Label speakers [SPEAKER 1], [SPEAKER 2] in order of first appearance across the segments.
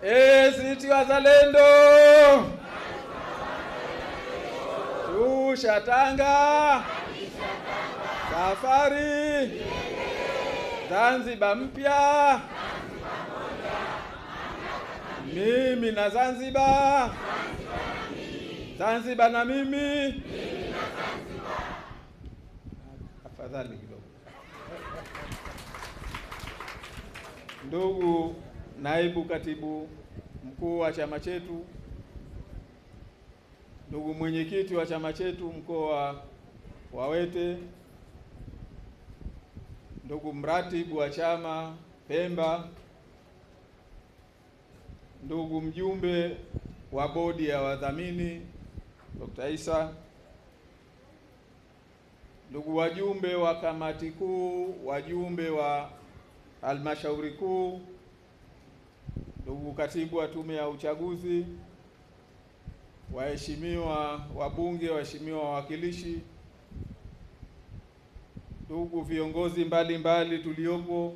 [SPEAKER 1] ACT Wazalendo, shusha tanga, safari Zanzibar mpya, mimi na Zanzibar, Zanzibar na mimi. Afadhali kidogo. Ndugu naibu katibu mkuu wa chama chetu, ndugu mwenyekiti wa chama chetu mkoa wa Wete, ndugu mratibu wa chama Pemba, ndugu mjumbe wa bodi ya wadhamini Dr. Isa, ndugu wajumbe wa kamati kuu, wajumbe wa halmashauri kuu, ndugu katibu wa tume ya uchaguzi, waheshimiwa wabunge, waheshimiwa wawakilishi, ndugu viongozi mbalimbali tuliopo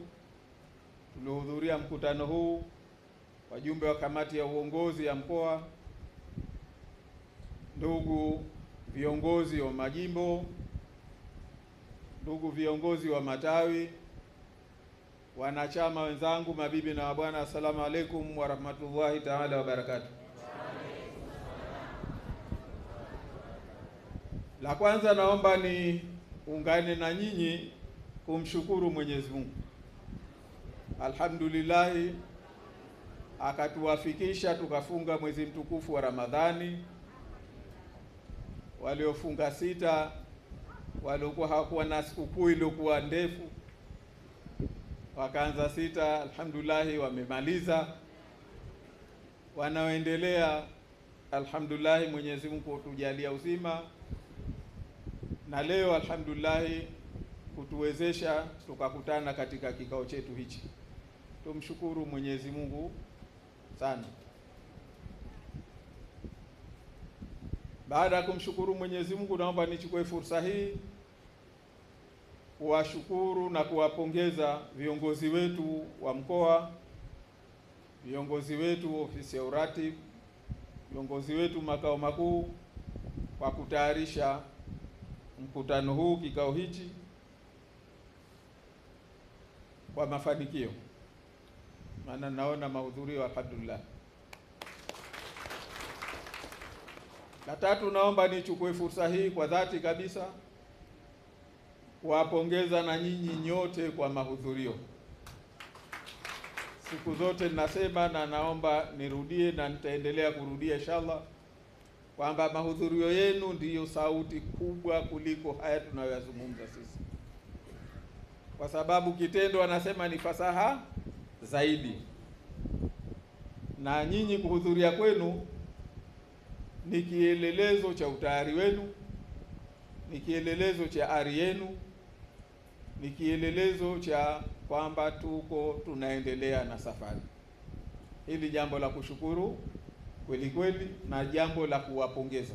[SPEAKER 1] tuliohudhuria mkutano huu, wajumbe wa kamati ya uongozi ya mkoa, ndugu viongozi wa majimbo, ndugu viongozi wa matawi, wanachama wenzangu, mabibi na mabwana, asalamu alaykum wa rahmatullahi ta'ala wa barakatuh. La kwanza naomba ni ungane na nyinyi kumshukuru Mwenyezi Mungu. Alhamdulillah, akatuwafikisha tukafunga mwezi mtukufu wa Ramadhani. Waliofunga 6 waliokuwa hawakuwa na sikukuu iliyokuwa ndefu wakaanza 6, alhamdulillah wamemaliza. Wanaoendelea, alhamdulillah Mwenyezi Mungu kutujalia uzima, na leo alhamdulillah kutuwezesha tukakutana katika kikao chetu hichi. Tumshukuru Mwenyezi Mungu sana. Baada ya kumshukuru Mwenyezi Mungu, naomba nichukue fursa hii kuwashukuru na kuwapongeza viongozi wetu wa mkoa, viongozi wetu ofisi ya uratibu, viongozi wetu makao makuu kwa kutayarisha mkutano huu, kikao hichi kwa mafanikio. Maana naona mahudhurio alhamdulillah. La tatu, naomba nichukue fursa hii kwa dhati kabisa kuwapongeza na nyinyi nyote kwa mahudhurio. Siku zote ninasema na naomba nirudie na nitaendelea kurudia inshallah kwamba mahudhurio yenu ndiyo sauti kubwa kuliko haya tunayoyazungumza sisi. Kwa sababu kitendo anasema ni fasaha zaidi. Na nyinyi kuhudhuria kwenu ni kielelezo cha utayari wenu, ni kielelezo cha ari yenu, ni kielelezo cha kwamba tunaendelea na safari. Hili jambo la kushukuru kweli kweli na jambo la kuwapongeza.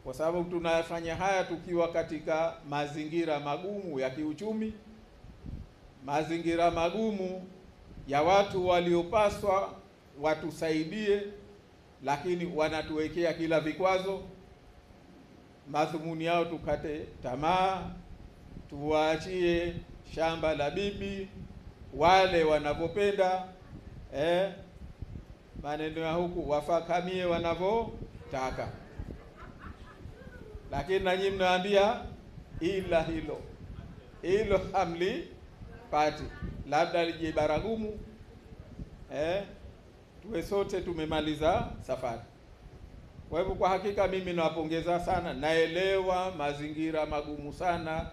[SPEAKER 1] Kwa sababu tunayafanya haya tukiwa katika mazingira magumu ya kiuchumi, mazingira magumu ya watu waliopaswa watusaidie, lakini wanatuwekea kila vikwazo. Madhumuni yao tukate tamaa, tuwaachie shamba la bibi wale wanapopenda, maneno ya huku wafakamie wanavyotaka. Lakini na nyinyi mnaambia ila hilo hamli pati, labda lije baragumu, tuwe sote tumemaliza safari. Kwa hivyo kwa hakika mimi nawapongeza sana. Naelewa mazingira magumu sana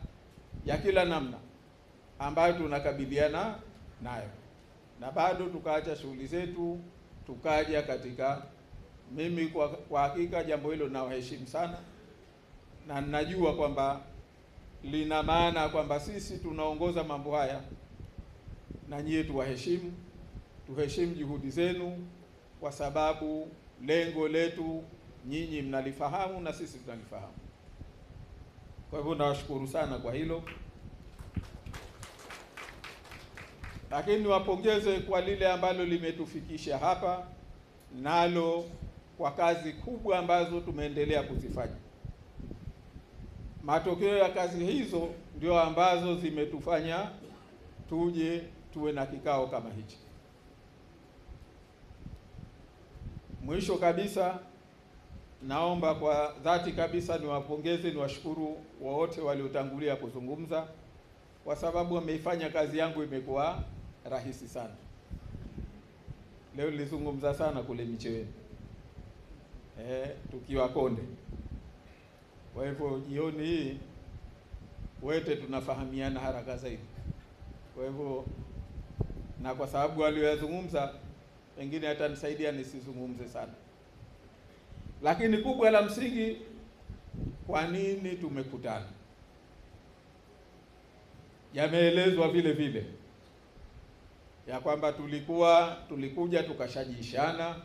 [SPEAKER 1] ya kila namna ambayo tunakabiliana nayo, na bado tukaacha shughuli zetu tukaja katika. Mimi kwa hakika jambo hilo nawaheshimu sana, na ninajua kwamba lina maana kwamba sisi tunaongoza mambo haya na nyie tuwaheshimu, tuheshimu juhudi zenu, kwa sababu lengo letu nyinyi mnalifahamu na sisi tunalifahamu. Kwa hivyo nawashukuru sana kwa hilo. Lakini niwapongeze kwa lile ambalo limetufikisha hapa, nalo kwa kazi kubwa ambazo tumeendelea kuzifanya. Matokeo ya kazi hizo ndio ambazo zimetufanya tuje tuwe na kikao kama hichi. Mwisho kabisa, naomba kwa dhati kabisa niwapongeze, niwashukuru wote waliotangulia kuzungumza, kwa sababu wameifanya kazi yangu imekuwa rahisi sana. Leo nilizungumza sana kule Micheweni, tukiwa Konde. Kwa hivyo jioni hii wote tunafahamiana haraka zaidi. Kwa hivyo, na kwa sababu waliyozungumza pengine hata nisaidia nisizungumze sana. Lakini kubwa la msingi, kwa nini tumekutana, yameelezwa vile vile ya kwamba tulikuja tukashajishana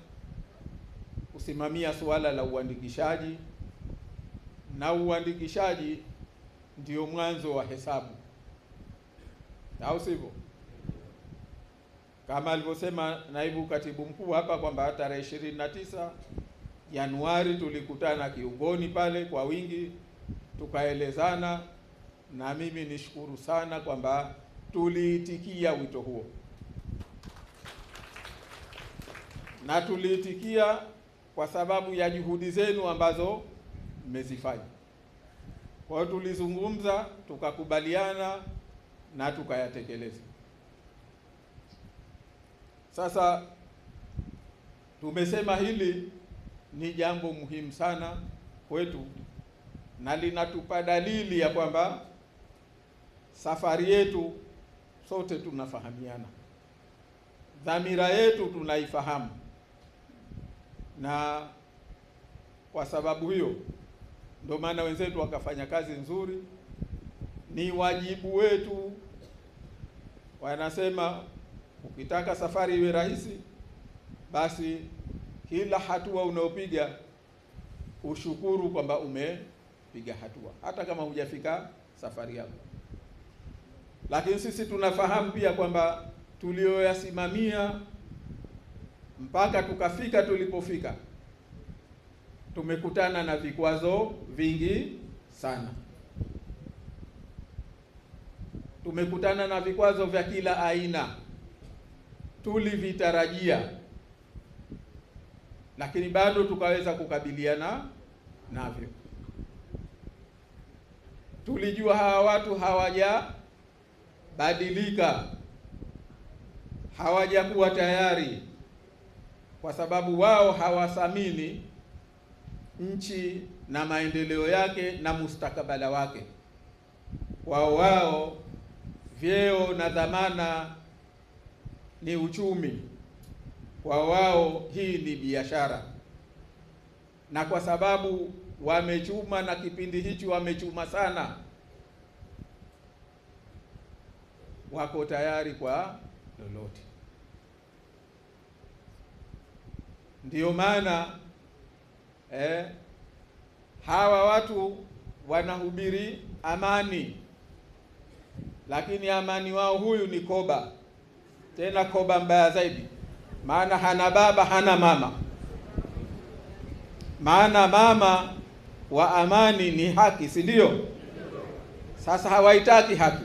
[SPEAKER 1] kusimamia suala la uandikishaji, na uandikishaji ndio mwanzo wa hesabu, au sivyo? Kama alivyosema naibu katibu mkuu hapa kwamba tarehe 29 Januari tulikutana Kiungoni pale kwa wingi, tukaelezana, na mimi nishukuru sana kwamba tuliitikia wito huo, na tuliitikia kwa sababu ya juhudi zenu ambazo mmezifanya. Kwa hiyo tulizungumza, tukakubaliana na tukayatekeleza. Sasa tumesema hili ni jambo muhimu sana kwetu, na linatupa dalili ya kwamba safari yetu sote tunafahamiana, dhamira yetu tunaifahamu, na kwa sababu hiyo ndio maana wenzetu wakafanya kazi nzuri. Ni wajibu wetu, wanasema ukitaka safari iwe rahisi, basi kila hatua unaopiga ushukuru kwamba umepiga hatua, hata kama hujafika safari yako. Lakini sisi tunafahamu pia kwamba tulioyasimamia mpaka tukafika tulipofika, tumekutana na vikwazo vingi sana. Tumekutana na vikwazo vya kila aina, tulivitarajia, lakini bado tukaweza kukabiliana navyo. Tulijua hawa watu hawajabadilika, hawajakuwa tayari, kwa sababu wao hawathamini nchi na maendeleo yake na mustakabala wake. Wao vyeo na dhamana ni uchumi, wao hii ni biashara. Na kwa sababu wamechuma, na kipindi hichi wamechuma sana, wako tayari kwa lolote. Ndiyo maana hawa watu wanahubiri amani, lakini amani wao huyu ni koba, tena koba mbaya zaidi, maana hana baba hana mama. Maana mama wa amani ni haki, si ndio? Sasa hawaitaki haki.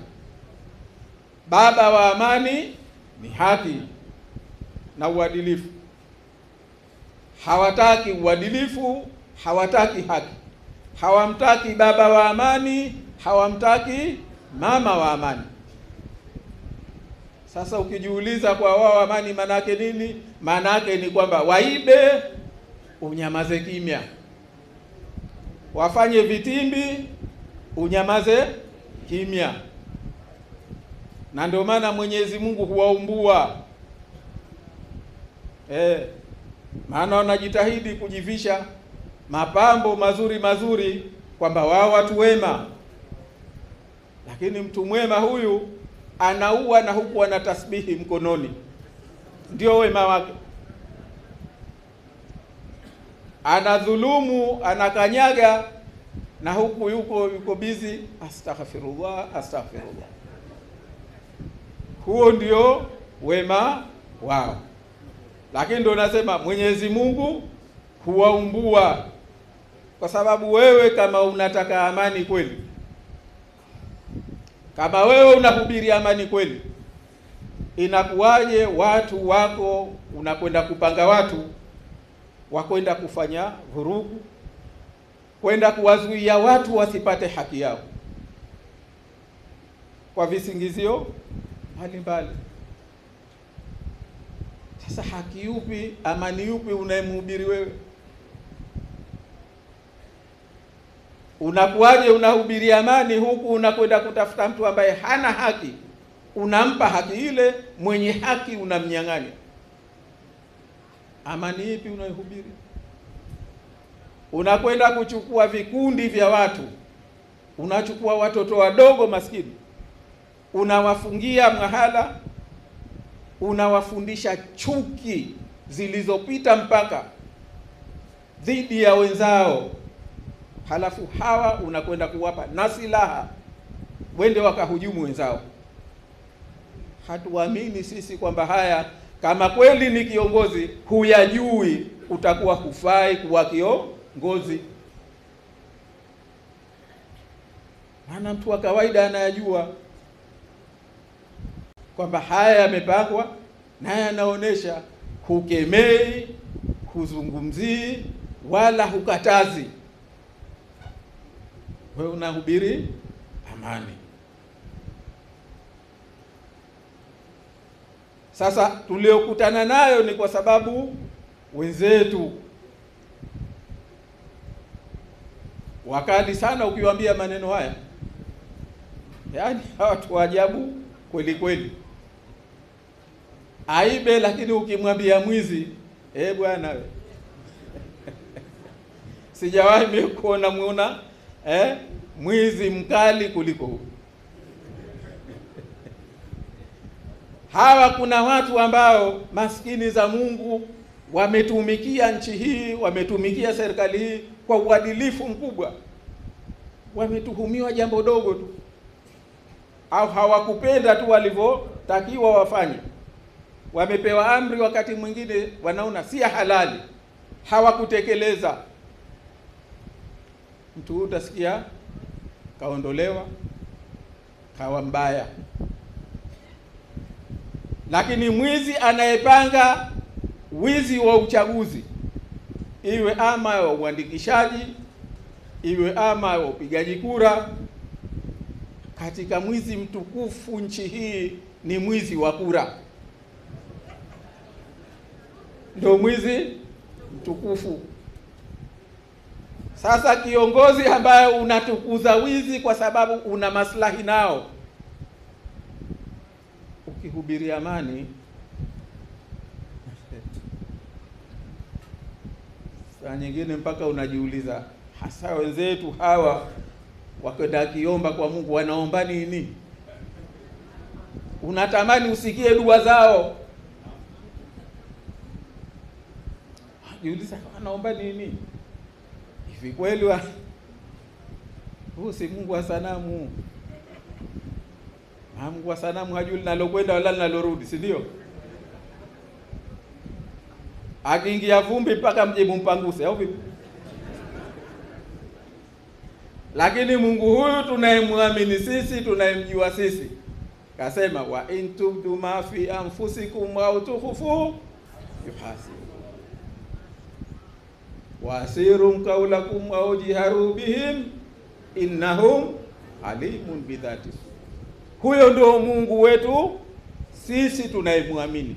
[SPEAKER 1] Baba wa amani ni haki na uadilifu. Hawataki uadilifu, hawataki haki. Hawamtaki baba wa amani, hawamtaki mama wa amani. Sasa ukijiuliza kwa wao amani maana yake nini? Maana yake ni kwamba waibe, unyamaze kimya. Wafanye vitimbi, unyamaze kimya. Na ndio maana Mwenyezi Mungu huwaumbua. Maana wanajitahidi kujivisha mapambo mazuri kwamba wao watu wema. Lakini mtu mwema huyu anaua na huku ana tasbihi mkononi. Ndio wema wake. Anadhulumu, anakanyaga, na huku yuko busy astaghfirullah. huo ndio wema wao. Lakini ndio nasema Mwenyezi Mungu huwaumbua, kwa sababu wewe kama unataka amani kweli, kama wewe unahubiri amani kweli, inakuwaje watu wako unakwenda kupanga watu wakwenda kufanya vurugu, kwenda kuwazuia watu wasipate haki yao kwa visingizio mbalimbali? Sasa haki yupi, amani yupi unayemhubiri wewe? Unakuwaje unahubiri amani huku unakwenda kutafuta mtu ambaye hana haki, unampa haki ile, mwenye haki unamnyang'anya? Amani ipi unayohubiri? Unakwenda kuchukua vikundi vya watu, unachukua watoto wadogo maskini, unawafungia mahala, unawafundisha chuki zilizopita mpaka dhidi ya wenzao, halafu hawa unakwenda kuwapa na silaha wende wakahujumu wenzao. Hatuamini sisi kwamba haya, kama kweli ni kiongozi huyajui, utakuwa hufai kuwa kiongozi. Maana mtu wa kawaida anayajua kwamba haya yamepangwa, naye anaonesha, hukemei, huzungumzii, wala hukatazi. Wewe unahubiri amani. Sasa tuliokutana nayo ni kwa sababu wenzetu wakali sana, ukiwaambia maneno haya, yaani watu wa ajabu kweli kweli. Aibe, lakini ukimwambia mwizi, bwana sijawahi mimi kuona mwizi mkali kuliko huu. Hawa kuna watu ambao maskini za Mungu wametumikia nchi hii, wametumikia serikali hii kwa uadilifu mkubwa. Wametuhumiwa jambo dogo tu, au hawakupenda tu walivyotakiwa wafanye. Wamepewa amri, wakati mwingine wanaona si halali, hawakutekeleza. Mtu utasikia kaondolewa, kawa mbaya. Lakini mwizi anayepanga wizi wa uchaguzi, iwe ama wa uandikishaji, iwe ama wa upigaji kura, katika mwizi mtukufu nchi hii ni mwizi wa kura. Ndio mwizi mtukufu. Sasa kiongozi ambaye unatukuza wizi kwa sababu una maslahi nao, ukihubiri amani, saa nyingine mpaka unajiuliza, hasa wenzetu hawa wakwenda kiomba kwa Mungu wanaomba nini? Unatamani usikie dua zao. Jiuliza, wanaomba nini? Hivi kweli huu si Mungu wa sanamu? Mungu wa sanamu hajui linalokwenda wala linalorudi, si ndio? Akiingia vumbi mpaka mjibu mpanguse, au vipi? Lakini Mungu huyu tunayemwamini sisi, tunayemjua sisi, kasema wa in tubdu ma fi anfusikum au tukhfu yuhasib wa asirum qawlakum au jiharu bihim innahum alimun bidhati. Huyo ndio Mungu wetu sisi tunayemwamini.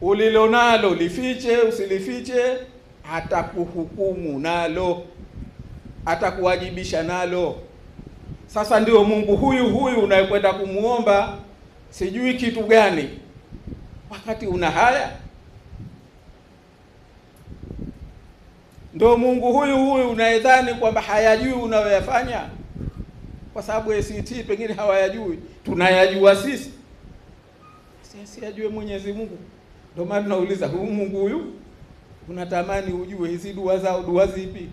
[SPEAKER 1] Ulilonalo lifiche usilifiche, atakuhukumu nalo, atakuwajibisha nalo. Sasa ndio Mungu huyu unayekwenda kumuomba sijui kitu gani, wakati una haya. Ndio Mungu huyu unayedhani kwamba hayajui unayoyafanya, kwa sababu ACT pengine hawayajui, tunayajua sisi. Sisi ajue Mwenyezi Mungu. Ndio maana tunauliza, huyu Mungu huyu unatamani ujue hizi dua zao, dua zipi?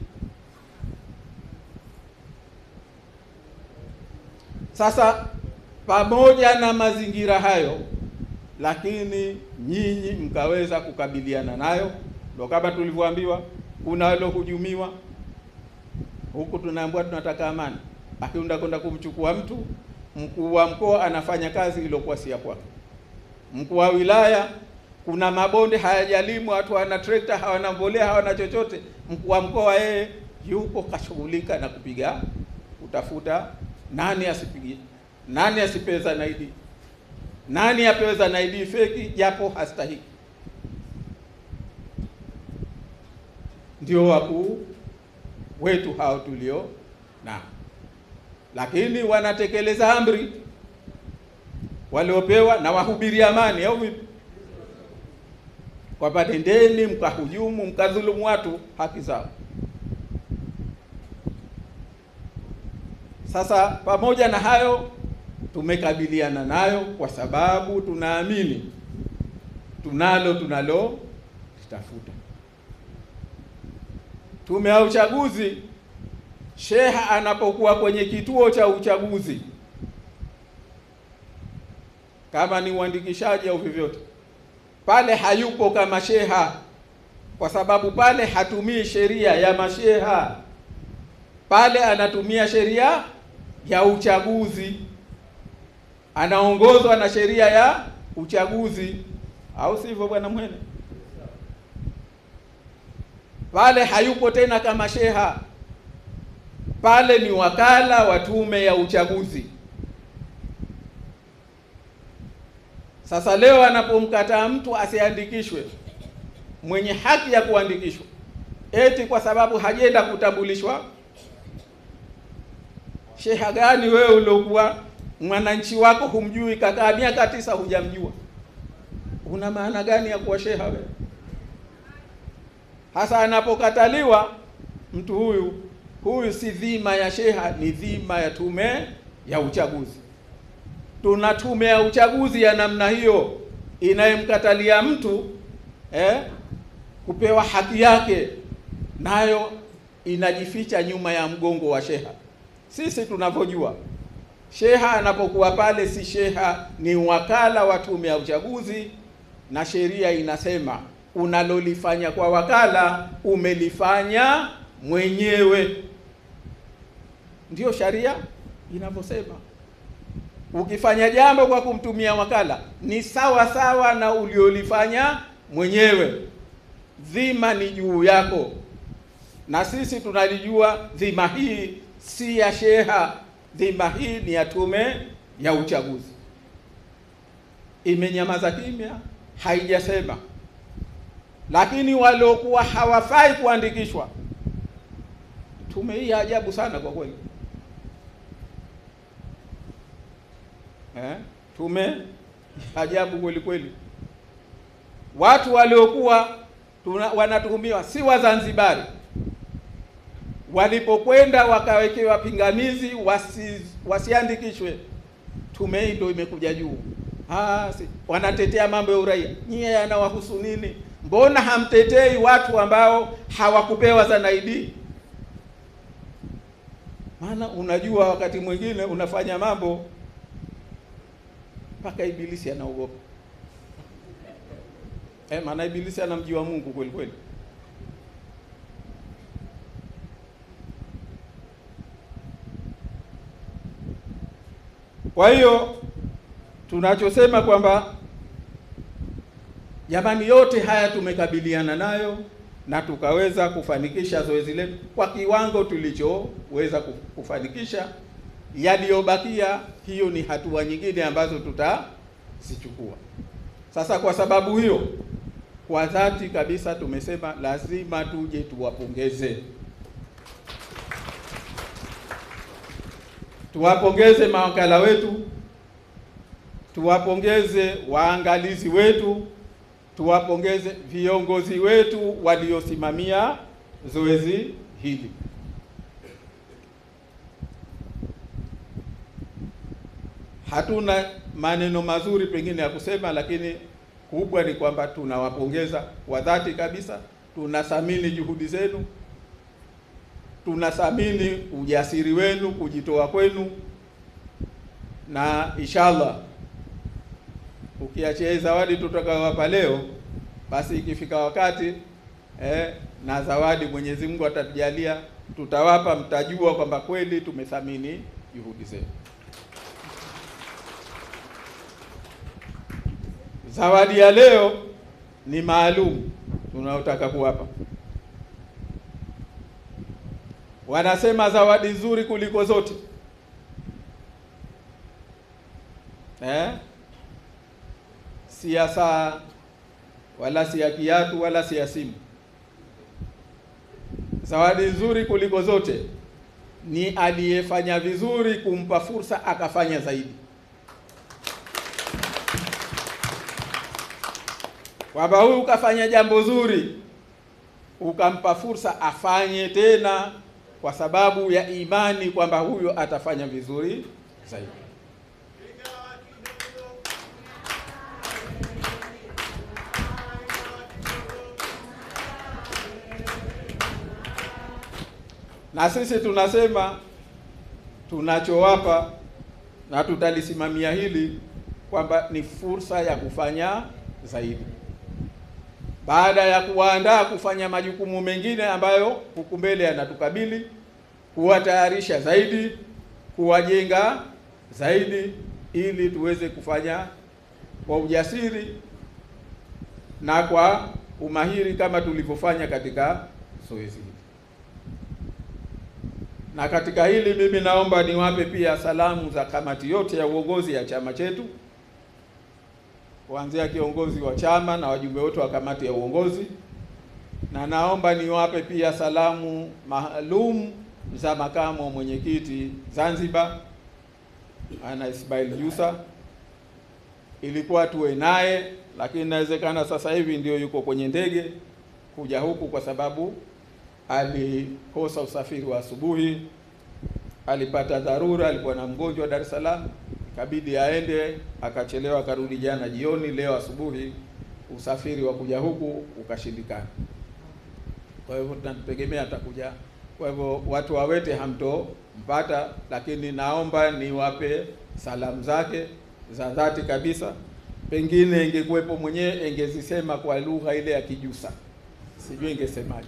[SPEAKER 1] Sasa pamoja na mazingira hayo, lakini nyinyi mkaweza kukabiliana nayo. Ndio kama tulivyoambiwa, kuna waliohujumiwa huku, tunaambiwa tunataka amani, akienda kwenda kumchukua mtu, mkuu wa mkoa anafanya kazi iliyokuwa si ya kwake, mkuu wa wilaya, kuna mabonde hayajalimwa, watu hawana trekta, hawana mbolea, hawana chochote, mkuu wa mkoa yeye yupo kashughulika na kupiga utafuta nani asipige, nani asipewe zaidi, nani apewe zaidi feki japo hastahiki. Ndio wakuu wetu hao tulio na, lakini wanatekeleza amri waliopewa na wahubiri amani, au vipi? Kwa patendeni mkahujumu, mkadhulumu watu haki zao. Sasa pamoja na hayo tumekabiliana nayo kwa sababu tunaamini tunalo tafuta. Tume ya uchaguzi, sheha anapokuwa kwenye kituo cha uchaguzi, kama ni uandikishaji au vyovyote, pale hayupo kama sheha, kwa sababu pale hatumii sheria ya masheha, pale anatumia sheria ya uchaguzi, anaongozwa na sheria ya uchaguzi, au sivyo bwana Mwene? Pale hayupo tena kama sheha, pale ni wakala wa tume ya uchaguzi. Sasa leo anapomkataa mtu asiandikishwe, mwenye haki ya kuandikishwa, eti kwa sababu hajenda kutambulishwa, sheha gani wewe uliokuwa mwananchi wako humjui, kakaa miaka 9 hujamjua, una maana gani ya kuwa sheha wewe? Hasa anapokataliwa mtu huyu si dhima ya sheha, ni dhima ya tume ya uchaguzi. Tuna tume ya uchaguzi ya namna hiyo inayemkatalia mtu kupewa haki yake, nayo inajificha nyuma ya mgongo wa sheha. Sisi tunavyojua, sheha anapokuwa pale si sheha, ni wakala wa tume ya uchaguzi, na sheria inasema unalolifanya kwa wakala umelifanya mwenyewe. Ndiyo sharia inavyosema. Ukifanya jambo kwa kumtumia wakala ni sawa sawa na uliolifanya mwenyewe, dhima ni juu yako. Na sisi tunalijua dhima hii si ya sheha, dhima hii ni ya tume ya uchaguzi. Imenyamaza kimya, haijasema. Lakini waliokuwa hawafai kuandikishwa, tume hii ajabu sana kwa kweli. Tume ajabu kweli kweli. Watu waliokuwa wanatuhumiwa si Wazanzibari, walipokwenda wakawekewa pingamizi wasiandikishwe, tume hii ndio imekuja juu. Wanatetea mambo ya uraia. Nyie yanawahusu nini? Mbona hamtetei watu ambao hawakupewa zaidi? Maana unajua wakati mwingine unafanya mambo mpaka ibilisi anaogopa. Maana ibilisi anamjua Mungu kweli kweli. Kwa hiyo tunachosema kwamba jamani, yote haya tumekabiliana nayo na tukaweza kufanikisha zoezi letu kwa kiwango tulichoweza kufanikisha. Yaliyobakia, hiyo ni hatua nyingine ambazo tutazichukua. Sasa kwa sababu hiyo, kwa dhati kabisa tumesema lazima tuje tuwapongeze. Tuwapongeze mawakala wetu, tuwapongeze waangalizi wetu, tuwapongeze viongozi wetu waliosimamia zoezi hili. Hatuna maneno mazuri pengine ya kusema, lakini kubwa ni kwamba tunawapongeza kwa dhati kabisa. Tunathamini juhudi zenu, tunathamini ujasiri wenu, kujitoa kwenu, na inshallah ukiachia zawadi tutakayowapa leo, basi ikifika wakati na zawadi Mwenyezi Mungu atatujalia, tutawapa, mtajua kwamba kweli tumethamini juhudi zenu. Zawadi ya leo ni maalum tunayotaka kuwapa. Wanasema zawadi nzuri kuliko zote si ya saa wala si ya kiatu wala si ya simu. Zawadi nzuri kuliko zote ni aliyefanya vizuri kumpa fursa akafanya zaidi. Kwamba huyu ukafanya jambo zuri ukampa fursa afanye tena kwa sababu ya imani kwamba huyo atafanya vizuri zaidi. Na sisi tunasema tunachowapa na tutalisimamia hili kwamba ni fursa ya kufanya zaidi, baada ya kuwaandaa kufanya majukumu mengine ambayo huku mbele yanatukabili, kuwatayarisha zaidi, kuwajenga zaidi, ili tuweze kufanya kwa ujasiri na kwa umahiri kama tulivyofanya katika zoezi hili. Na katika hili mimi naomba niwape pia salamu za kamati yote ya uongozi ya chama chetu, kuanzia kiongozi wa chama na wajumbe wote wa kamati ya uongozi, na naomba niwape pia salamu maalum za makamu wa mwenyekiti Zanzibar, Ana Ismail Jusa. Ilikuwa tuwe naye, lakini inawezekana sasa hivi ndio yuko kwenye ndege kuja huku kwa sababu alikosa usafiri wa asubuhi, alipata dharura, alikuwa na mgonjwa Dar es Salaam, ikabidi aende, akachelewa, akarudi jana jioni. Leo asubuhi usafiri wa kuja huku ukashindikana, kwa hivyo tunategemea atakuja. Kwa hivyo watu wa Wete hamtompata, lakini naomba niwape salamu zake za dhati kabisa. Pengine ingekuwepo mwenyewe ingezisema kwa lugha ile ya Kijusa, sijui ingesemaje.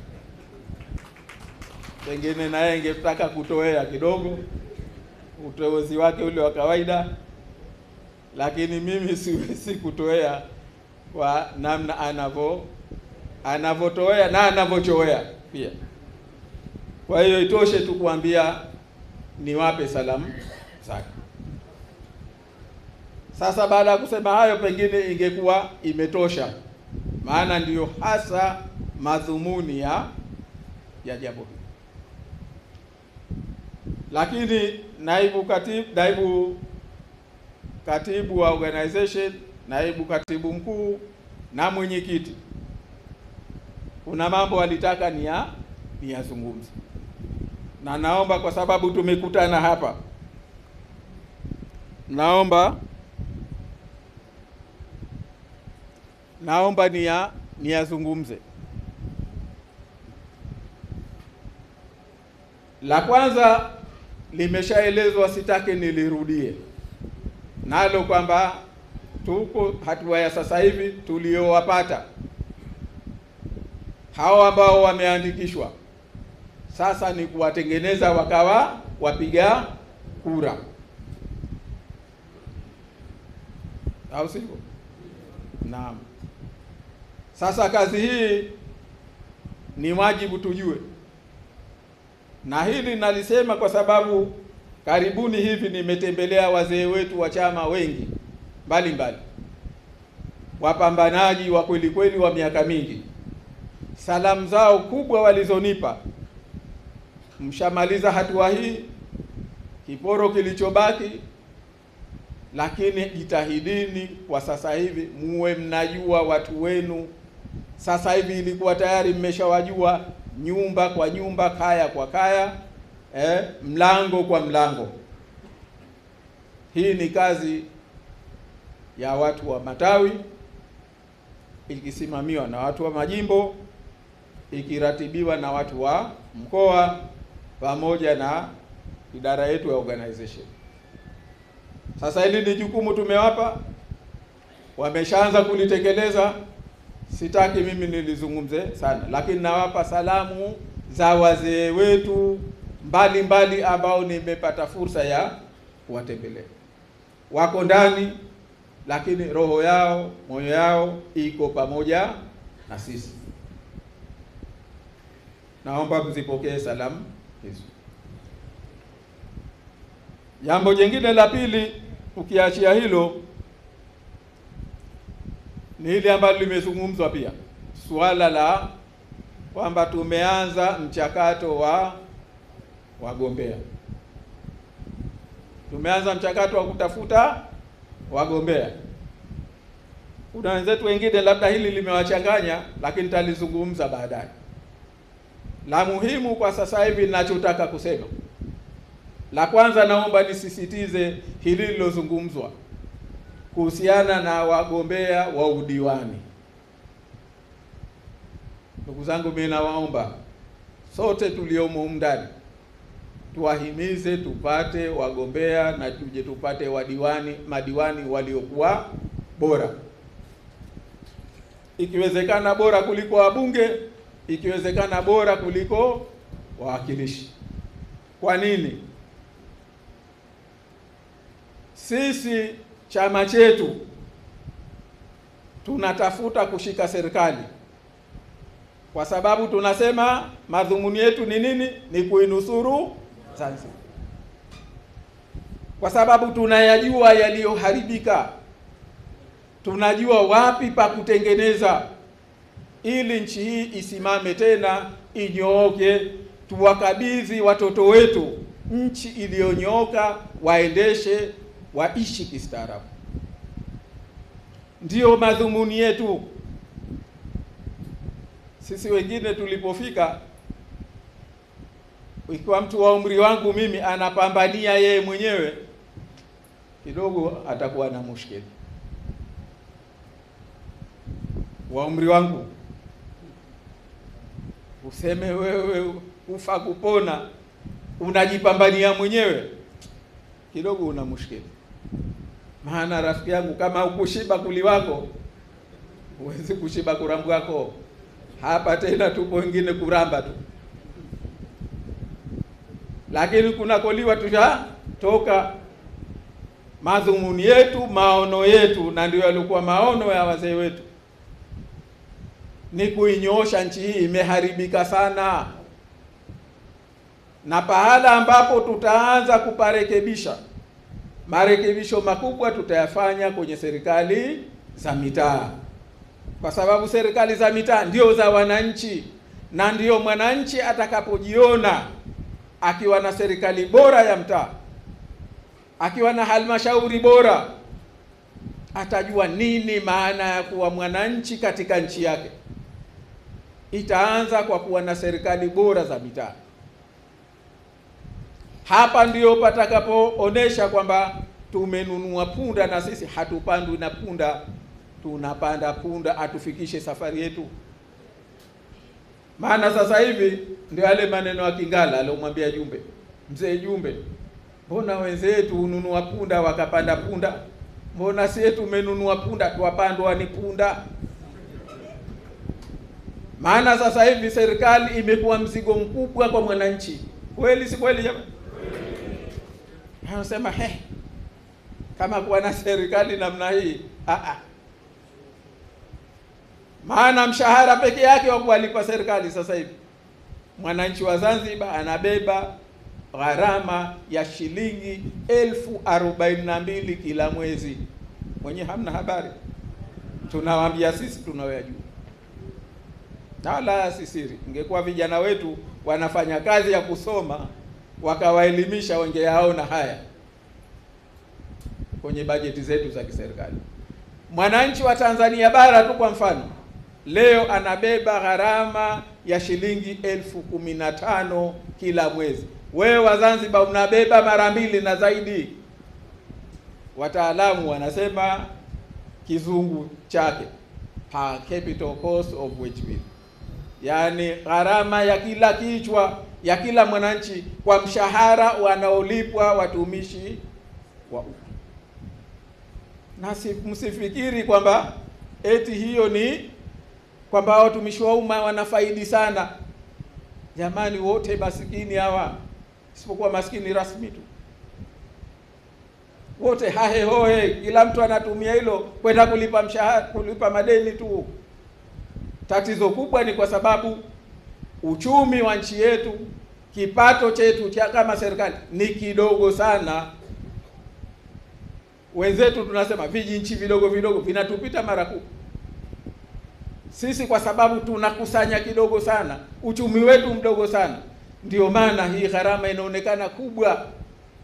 [SPEAKER 1] Pengine naye ingetaka kutoea kidogo uteuzi wake ule wa kawaida, lakini mimi si kutoea kwa namna anavotoea na anavochoea pia. Kwa hiyo itoshe tu kuambia niwape salamu zake. Sasa baada ya kusema hayo, pengine ingekuwa imetosha, maana ndiyo hasa madhumuni ya jambo hili. Lakini naibu katibu wa organization, naibu katibu mkuu na mwenyekiti, kuna mambo walitaka ni yazungumze, na naomba kwa sababu tumekutana hapa, naomba ni yazungumze. La kwanza limeshaelezwa, sitaki nilirudie nalo, kwamba tuko hatua ya sasa hivi tuliowapata hao ambao wameandikishwa, sasa ni kuwatengeneza wakawa wapiga kura, au sivyo? Naam. Sasa kazi hii ni wajibu tujue, na hili nalisema kwa sababu karibuni hivi nimetembelea wazee wetu wa chama wengi mbalimbali, wapambanaji wa kweli kweli wa miaka mingi. Salamu zao kubwa walizonipa, mshamaliza hatua hii, kiporo kilichobaki, lakini jitahidini kwa sasa hivi muwe mnajua watu wenu. Sasa hivi ilikuwa tayari mmeshawajua nyumba kwa nyumba, kaya kwa kaya, mlango kwa mlango. Hii ni kazi ya watu wa matawi, ikisimamiwa na watu wa majimbo, ikiratibiwa na watu wa mkoa, pamoja na idara yetu ya organization. Sasa hili ni jukumu tumewapa, wameshaanza kulitekeleza. Sitaki mimi nilizungumze sana, lakini nawapa salamu za wazee wetu mbali ambao nimepata fursa ya kuwatembelea. Wako ndani, lakini roho yao, moyo yao iko pamoja na sisi. Naomba mzipokee salamu hizo. Jambo jingine la pili, ukiachia hilo, ni hili ambalo limezungumzwa pia, suala la kwamba tumeanza mchakato wa wagombea. Tumeanza mchakato wa kutafuta wagombea. Kuna wenzetu wengine labda hili limewachanganya, lakini nitalizungumza baadaye. La muhimu kwa sasa hivi ninachotaka kusema, la kwanza, naomba nisisitize hili lilozungumzwa kuhusiana na wagombea wa udiwani. Ndugu zangu, mimi nawaomba sote tuliomo ndani tuwahimize tupate wagombea na tuje tupate madiwani waliokuwa bora, ikiwezekana bora kuliko wabunge, ikiwezekana bora kuliko wawakilishi. Kwa nini? Sisi chama chetu tunatafuta kushika serikali kwa sababu tunasema madhumuni yetu ni nini? Ni kuinusuru Zanzibar. Kwa sababu tunayajua yaliyoharibika, tunajua wapi pa kutengeneza ili nchi hii isimame tena, inyooke, tuwakabidhi watoto wetu nchi iliyonyooka, waendeshe, waishi kistaarabu. Ndiyo madhumuni yetu. Sisi wengine tulipofika, ikiwa mtu wa umri wangu mimi anapambania yeye mwenyewe, kidogo atakuwa na mushkeli. Wa umri wangu useme wewe ufa kupona unajipambania mwenyewe, kidogo una mushkeli. Maana rafiki yangu, kama ukushiba kuli wako, huwezi kushiba kurambu wako. Hapa tena tupo wengine kuramba tu, lakini kuna koliwa toka. Madhumuni yetu, maono yetu, na ndio yalikuwa maono ya wazee wetu, ni kuinyoosha nchi hii. Imeharibika sana, na pahala ambapo tutaanza kuparekebisha, marekebisho makubwa tutayafanya kwenye serikali za mitaa, kwa sababu serikali za mitaa ndio za wananchi, na ndio mwananchi atakapojiona akiwa na serikali bora ya mtaa, akiwa na halmashauri bora, atajua nini maana ya kuwa mwananchi katika nchi yake. Itaanza kwa kuwa na serikali bora za mitaa. Hapa ndio patakapoonesha kwamba tumenunua punda, na sisi hatupandwi na punda, tunapanda punda atufikishe safari yetu. Maana sasa hivi ndio yale maneno ya Kingala aliyomwambia Jumbe, mzee Jumbe, mbona wenzetu ununua punda wakapanda punda, mbona sisi tumenunua punda tuwapandwa ni punda? Maana sasa hivi serikali imekuwa mzigo mkubwa kwa mwananchi. Kweli si kweli jamani? Anasema kama kuwa na serikali namna hii, maana mshahara peke yake wa kulipa serikali sasa hivi mwananchi wa Zanzibar anabeba gharama ya shilingi 1042 kila mwezi. Mwenye hamna habari, tunawaambia sisi tunayojua, na wala sisiri. Ingekuwa vijana wetu wanafanya kazi ya kusoma wakawaelimisha, wengeyaona haya kwenye bajeti zetu za kiserikali. Mwananchi wa Tanzania bara tu kwa mfano leo anabeba gharama ya shilingi 1015 kila mwezi. Wewe wa Zanzibar unabeba mara mbili na zaidi. Wataalamu wanasema kizungu chake per capita cost of wage bill, yaani gharama ya kila kichwa ya kila mwananchi kwa mshahara wanaolipwa watumishi wa umma. Na msifikiri kwamba eti hiyo ni kwamba watumishi wa umma wanafaidi sana. Jamani, wote maskini hawa, isipokuwa maskini rasmi tu. Wote hahe hohe, kila mtu anatumia hilo kwenda kulipa mshahara, kulipa madeni tu. Tatizo kubwa ni kwa sababu uchumi wa nchi yetu, kipato chetu cha kama serikali ni kidogo sana. Wenzetu tunasema vijinchi vidogo vidogo vinatupita mara kuu. Sisi kwa sababu tunakusanya kidogo sana, uchumi wetu mdogo sana, ndio maana hii gharama inaonekana kubwa.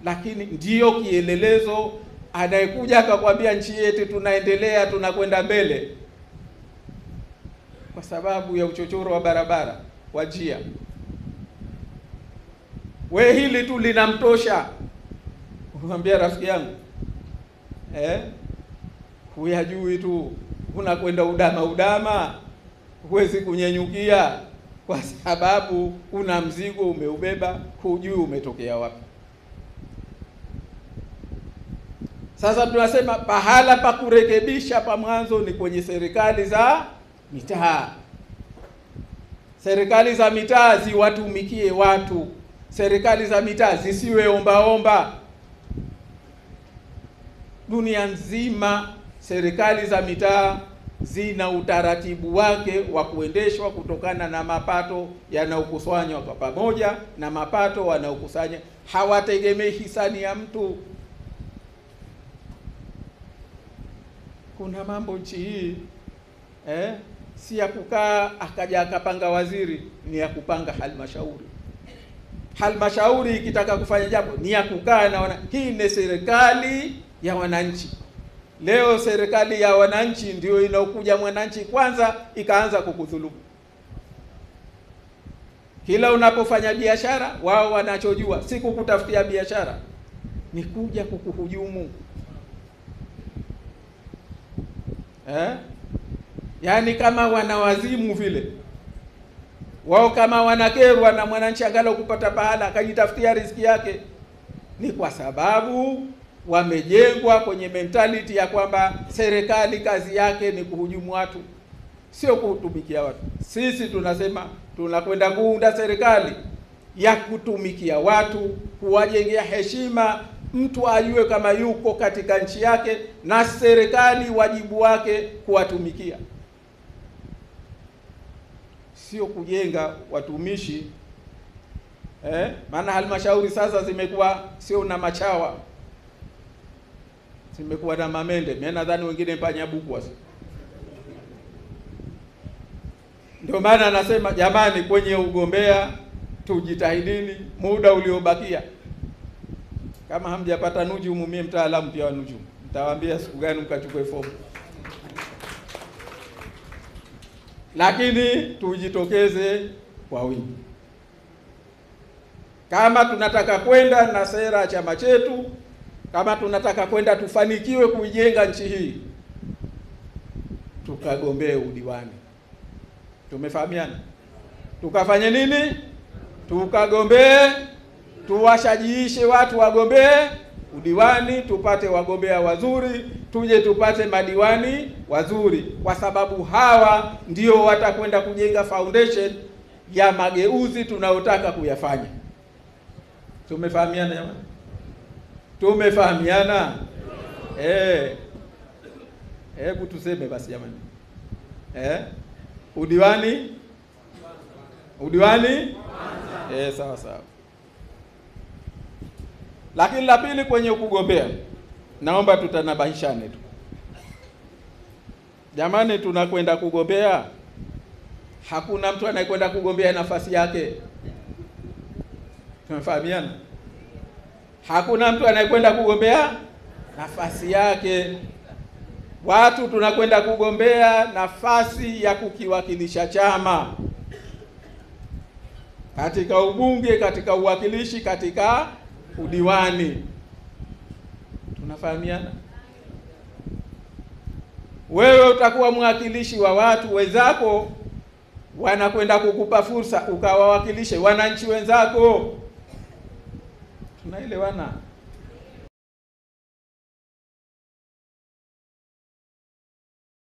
[SPEAKER 1] Lakini ndiyo kielelezo, anayekuja akakwambia nchi yetu tunaendelea, tunakwenda mbele kwa sababu ya uchochoro wa barabara wa njia. We hili tu linamtosha. Kumwambia rafiki yangu, huyajui tu, unakwenda udama, huwezi kunyenyukia kwa sababu una mzigo umeubeba, hujui umetokea wapi. Sasa tunasema pahala pa kurekebisha pa mwanzo ni kwenye serikali za mitaa. Serikali za mitaa ziwatumikie watu. Serikali za mitaa zisiwe omba. Dunia nzima serikali za mitaa zina utaratibu wake wa kuendeshwa kutokana na mapato yanayokusanywa kwa pamoja na mapato wanayokusanya. Hawategemei hisani ya mtu. Kuna mambo nchi hii si ya kukaa akaja akapanga waziri, ni ya kupanga halmashauri. Halmashauri ikitaka kufanya jambo ni ya kukaa na hii ni serikali ya wananchi. Leo serikali ya wananchi ndio inaokuja mwananchi kwanza ikaanza kukudhulumu. Kila unapofanya biashara, wao wanachojua si kukutafutia biashara, ni kuja kukuhujumu. Yaani kama wanawazimu vile. Wao kama wanakerwa na mwananchi angalau kupata pahala akajitafutia riziki yake, ni kwa sababu wamejengwa kwenye mentality ya kwamba serikali kazi yake ni kuhujumu watu, sio kutumikia watu. Sisi tunasema tunakwenda kuunda serikali ya kutumikia watu, kuwajengea heshima, mtu ajue kama yuko katika nchi yake na serikali wajibu wake kuwatumikia, sio kujenga watumishi. Maana halmashauri sasa zimekuwa sio na machawa, zimekuwa na mamende. Mimi nadhani wengine mpanyabukwa. Ndio maana nasema jamani, kwenye ugombea tujitahidini muda uliobakia. Kama hamjapata nujumu, mimi mtaalamu pia wa nujumu, nitawaambia siku gani mkachukue fomu. Lakini tujitokeze kwa wingi. Kama tunataka kwenda na sera ya chama chetu, kama tunataka kwenda tufanikiwe kuijenga nchi hii, tukagombee udiwani. Tumefahamiana? Tukafanye nini? Tukagombee, tuwashajiishe watu wagombee udiwani, tupate wagombea wazuri, tuje tupate madiwani wazuri, kwa sababu hawa ndio watakwenda kujenga foundation ya mageuzi tunayotaka kuyafanya. Tumefahamiana jamani? Tumefahamiana? Hebu tuseme basi jamani. Udiwani? Sawa sawa. Lakini la pili kwenye kugombea, naomba tutanabahishane tu. Jamani, tunakwenda kugombea, hakuna mtu anayekwenda kugombea nafasi yake. Tumefahamiana? Hakuna mtu anayekwenda kugombea nafasi yake. Watu tunakwenda kugombea nafasi ya kukiwakilisha chama katika ubunge, katika uwakilishi, katika udiwani. Tunafahamiana? Wewe utakuwa mwakilishi wa watu wenzako, wanakwenda kukupa fursa ukawawakilishe wananchi wenzako. Tunaelewana?